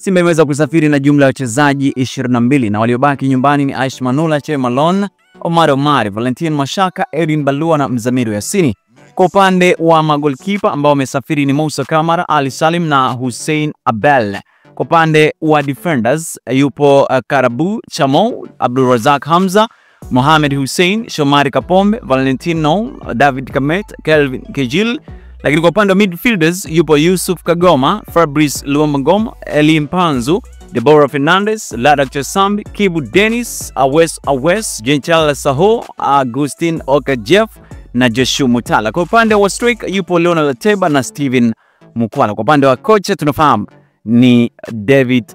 Simba imeweza kusafiri na jumla ya wachezaji 22 na waliobaki nyumbani ni Aish Manula, Che Malone, Omar Omari, Valentin Mashaka, Edin Balua na Mzamiru Yasini. Kwa upande wa magolkipa ambao wamesafiri ni Musa Kamara, Ali Salim na Hussein Abel. Kwa upande wa defenders yupo Karabu Chamo, Abdul Razak Hamza, Mohamed Hussein, Shomari Kapombe, Valentino, David Kamet, Kelvin Kejil. Lakini kwa upande wa midfielders yupo Yusuf Kagoma, Fabrice Luambangoma, Eli Mpanzu, Deborah Fernandez, Ladak Chesambi, Kibu Dennis, Awes, Jean-Charles Saho, Agustin Okajef na Joshua Mutala. Kwa upande wa striker yupo Leonel Lateba na Steven Mukwala. Kwa upande wa kocha tunafahamu ni David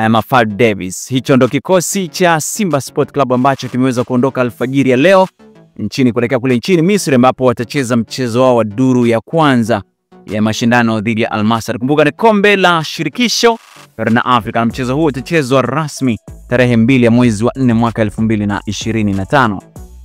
Mafad Davis. Hicho ndo kikosi cha Simba Sport Club ambacho kimeweza kuondoka alfajiri ya leo nchini kuelekea kule nchini Misri ambapo watacheza mchezo wao wa duru ya kwanza ya mashindano dhidi ya Al Masry. Kumbuka ni kombe la shirikisho barani Afrika. Mchezo huo utachezwa rasmi tarehe 2 ya mwezi wa 4 mwaka 2025.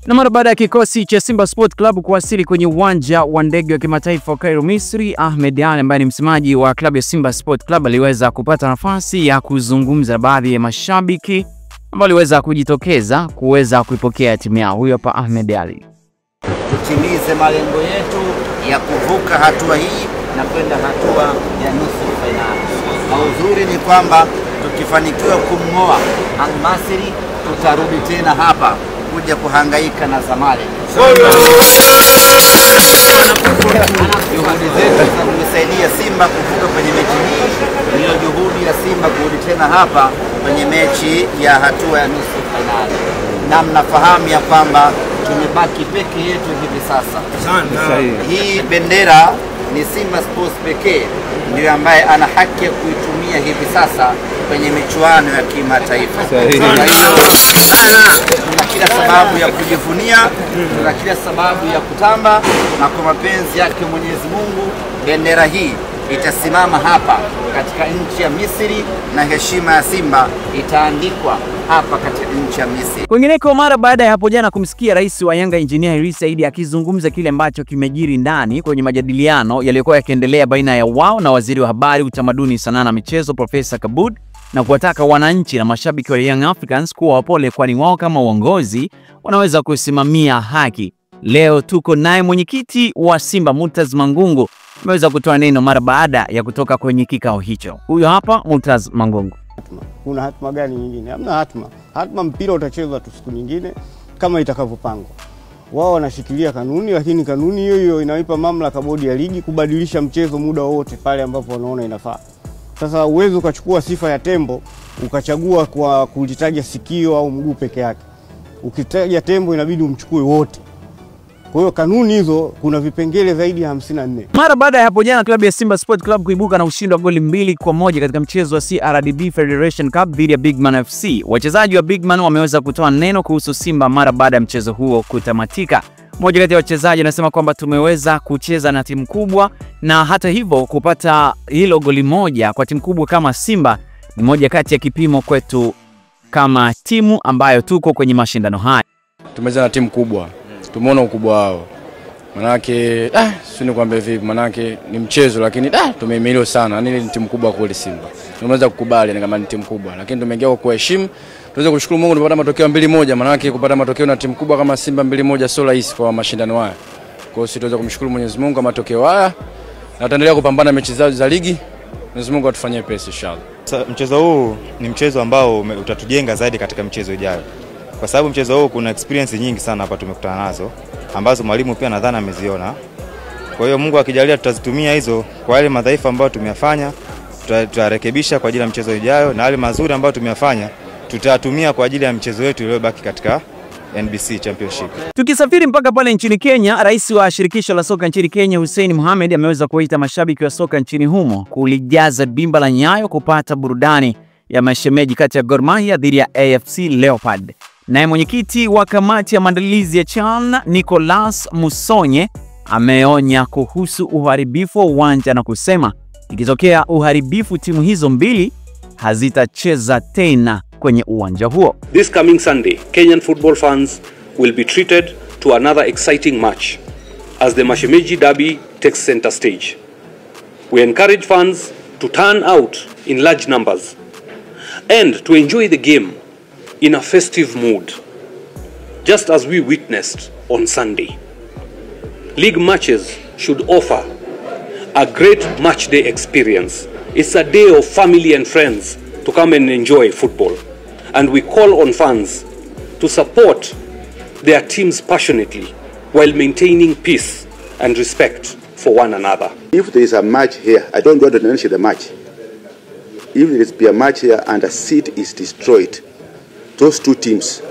Na mara baada ya kikosi cha Simba Sport Club kuwasili kwenye uwanja wa ndege wa kimataifa wa Cairo, Misri, Ahmed Ali ambaye ni msemaji wa klabu ya Simba Sport Club aliweza kupata nafasi ya kuzungumza na baadhi ya mashabiki ambao waliweza kujitokeza kuweza kuipokea timu yao. Huyo hapa Ahmed Ali. Tutimize malengo yetu ya kuvuka hatua hii na kwenda hatua ya nusu finali. Na uzuri ni kwamba tukifanikiwa kumngoa Al Masry tutarudi tena hapa kuja kuhangaika na Zamalek. Juhudi zetu za kumsaidia Simba kuvuka kwenye mechi hii ndio juhudi ya Simba kurudi tena hapa kwenye mechi ya hatua ya nusu finali. Na mnafahamu ya kwamba tumebaki peke yetu hivi sasa. Hii bendera ni Simba Sports pekee ndio ambaye ana haki ya kuitumia hivi sasa kwenye michuano ya kimataifa. Tuna kila sababu ya kujivunia, tuna kila sababu ya kutamba, na kwa mapenzi yake Mwenyezi Mungu bendera hii itasimama hapa katika nchi ya Misri na heshima ya Simba itaandikwa hapa katika nchi ya Misri. Kwingineko, mara baada ya hapo jana kumsikia rais wa Yanga Engineer Hersi Said akizungumza kile ambacho kimejiri ndani kwenye majadiliano yaliyokuwa yakiendelea baina ya wao na waziri wa habari, utamaduni, sanaa na michezo Profesa Kabud, na kuwataka wananchi na mashabiki wa Young Africans kuwa wapole kwani wao kama uongozi wanaweza kusimamia haki. Leo tuko naye mwenyekiti wa Simba Murtaz Mangungu ameweza kutoa neno mara baada ya kutoka kwenye kikao hicho. Huyo hapa Murtaz Mangungu. Kuna hatma gani nyingine? Hamna hatma. Hatma mpira utachezwa tu siku nyingine kama itakavyopangwa. Wao wanashikilia kanuni, lakini kanuni hiyo inaipa mamlaka bodi ya ligi kubadilisha mchezo muda wote pale ambapo wanaona inafaa. Sasa uwezo ukachukua sifa ya tembo ukachagua kwa kulitaja sikio au mguu peke yake. Ukitaja tembo inabidi umchukue wote. Kwa hiyo kanuni hizo kuna vipengele zaidi ya 54. Mara baada ya hapo jana klabu ya Simba Sport Club kuibuka na ushindi wa goli 2-1 katika mchezo wa CRDB Federation Cup dhidi ya Bigman FC. Wachezaji wa Bigman wameweza kutoa neno kuhusu Simba mara baada ya mchezo huo kutamatika. Mmoja kati ya wachezaji anasema kwamba tumeweza kucheza na timu kubwa, na hata hivyo kupata hilo goli moja kwa timu kubwa kama Simba ni moja kati ya kipimo kwetu kama timu ambayo tuko kwenye mashindano haya. Tumecheza na timu kubwa. Tumeona ukubwa wao. Manake sio nikwambie vipi, manake ni mchezo lakini tumeimilio sana. Ni timu kubwa kweli Simba. Tunaweza kukubali kama ni timu kubwa, lakini tumeingia kwa kuheshimu. Tunaweza kushukuru Mungu tumepata matokeo 2-1, manake kupata matokeo na timu kubwa kama Simba 2-1 sio rahisi kwa mashindano haya. Kwa hiyo sisi tunaweza kumshukuru Mwenyezi Mungu kwa matokeo haya na tutaendelea kupambana mechi zao za ligi. Mwenyezi Mungu atufanyie pesa inshallah. Mchezo huu ni mchezo ambao utatujenga zaidi katika mchezo ijayo. Kwa sababu mchezo huu kuna experience nyingi sana hapa tumekutana nazo ambazo mwalimu pia nadhani ameziona. Kwa hiyo Mungu akijalia tutazitumia hizo kwa yale madhaifu ambayo tumeyafanya, tutarekebisha kwa ajili ya mchezo ijayo, na yale mazuri ambayo tumeyafanya tutayatumia kwa ajili ya mchezo wetu uliobaki katika NBC Championship. Tukisafiri mpaka pale nchini Kenya, rais wa shirikisho la soka nchini Kenya Hussein Mohamed ameweza kuita mashabiki wa soka nchini humo kulijaza dimba la Nyayo kupata burudani ya mashemeji kati ya Gor Mahia dhidi ya AFC Leopard. Naye mwenyekiti wa kamati ya maandalizi ya CHAN Nicholas Musonye ameonya kuhusu uharibifu wa uwanja na kusema ikitokea uharibifu timu hizo mbili hazitacheza tena kwenye uwanja huo. This coming Sunday, Kenyan football fans will be treated to another exciting match as the Mashemeji Derby takes center stage. We encourage fans to turn out in large numbers and to enjoy the game in a festive mood, just as we witnessed on Sunday. League matches should offer a great match day experience. It's a day of family and friends to come and enjoy football. And we call on fans to support their teams passionately while maintaining peace and respect for one another. If there is a match here, I don't want to mention the match. If there is a match here and a seat is destroyed, those two teams